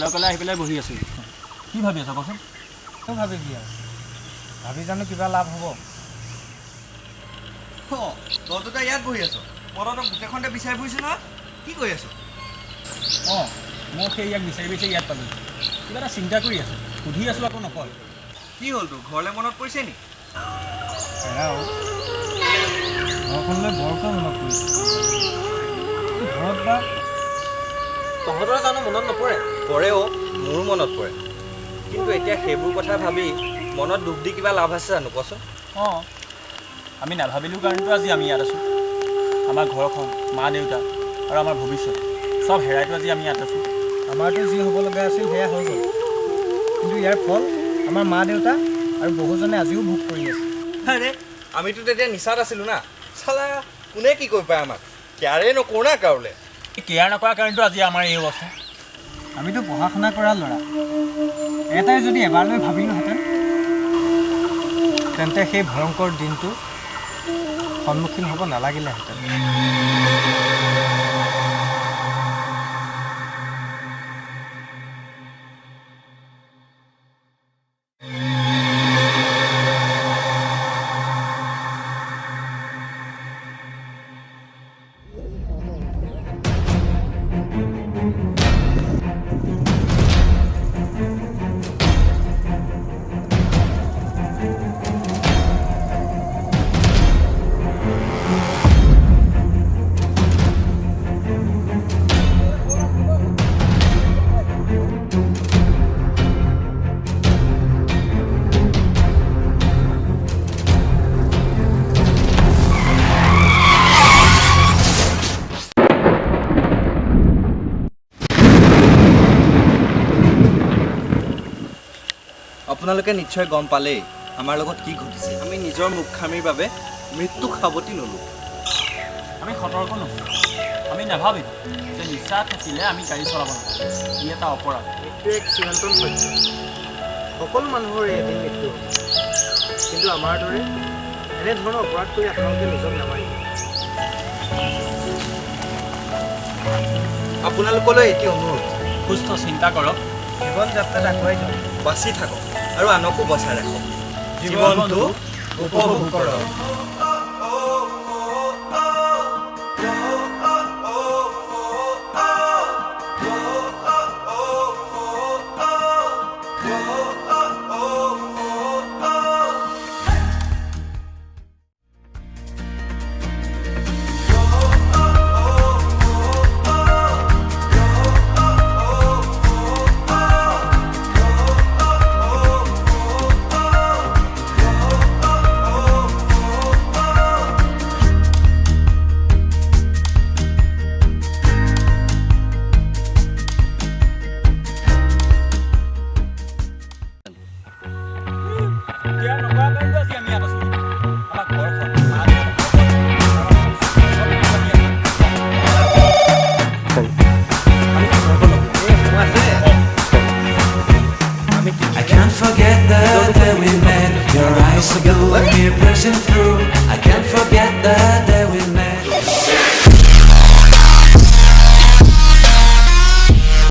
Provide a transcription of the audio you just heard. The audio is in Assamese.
অকলে আহি পেলাই বহি আছোঁ কি ভাবি আছ কচোন তই ভাবিবি আৰু ভাবি জানো কিবা লাভ হ'ব তইতো তই ইয়াত বহি আছ পদত গোটেইখনতে বিচাৰি ফুৰিছোঁ নহয় কি কৰি আছ অঁ মই সেই ইয়াক বিচাৰি বিচাৰি ইয়াত পালোঁ কিবা এটা চিন্তা কৰি আছোঁ সুধি আছোঁ আকৌ নকয় কি হ'ল তোৰ ঘৰলৈ মনত পৰিছে নি ঘৰখনলৈ বৰকৈ মনত পৰিছে ঘৰত বা তহঁতৰ জানো মনত নপৰে পৰে অ' মোৰো মনত পৰে কিন্তু এতিয়া সেইবোৰ কথা ভাবি মনত দুখ দি কিবা লাভ আছে জানো কচোন অঁ আমি নাভাবিলোঁ কাৰণেতো আজি আমি ইয়াত আছোঁ আমাৰ ঘৰখন মা দেউতা আৰু আমাৰ ভৱিষ্যত চব হেৰাইতো আজি আমি ইয়াত আছোঁ আমাৰতো যি হ'ব লগা আছিল সেয়া হৈ গ'ল কিন্তু ইয়াৰ ফল আমাৰ মা দেউতা আৰু বহুজনে আজিও ভোগ কৰি আছে আৰে আমিতো তেতিয়া নিচাত আছিলোঁ না চালা কোনে কি কৈ পায় আমাক কেয়াৰে নকৰোঁ না কাৰোলৈ কেয়াৰ নকৰা কাৰণেতো আজি আমাৰ এই অৱস্থা আমিতো পঢ়া শুনা কৰা ল'ৰা এটাই যদি এবাৰলৈ ভাবিলোহেঁতেন তেন্তে সেই ভয়ংকৰ দিনটো সন্মুখীন হ'ব নালাগিলেহেঁতেন আপোনালোকে নিশ্চয় গম পালেই আমাৰ লগত কি ঘটিছে আমি নিজৰ মুখামিৰ বাবে মৃত্যুক সাৱটি ল'লোঁ আমি সতৰ্ক নহওঁ আমি নাভাবিলোঁ যে নিচা থাকিলে আমি গাড়ী চলাব নাপাওঁ ই এটা অপৰাধ মৃত্যু এক চিৰন্তন সত্য সকলো মানুহৰে এদিন মৃত্যু হ'ব কিন্তু আমাৰ দৰে এনেধৰণৰ অপৰাধ কৰি আপোনালোকে নিজক নামাৰিব আপোনালোকলৈ এটি অনুৰোধ সুস্থ চিন্তা কৰক জীৱন যাত্ৰাত আগুৱাই যাওক বাচি থাকক আৰু আনকো বচাই ৰাখক জীৱনটো উপভোগ কৰক কেয়াৰ নকৰা কাৰণেতো আজি আমি ইয়াত আছোঁ আমাৰ ঘৰখন মা I can't forget the day we met. Your eyes are blue and you're piercing through. I can't forget the day.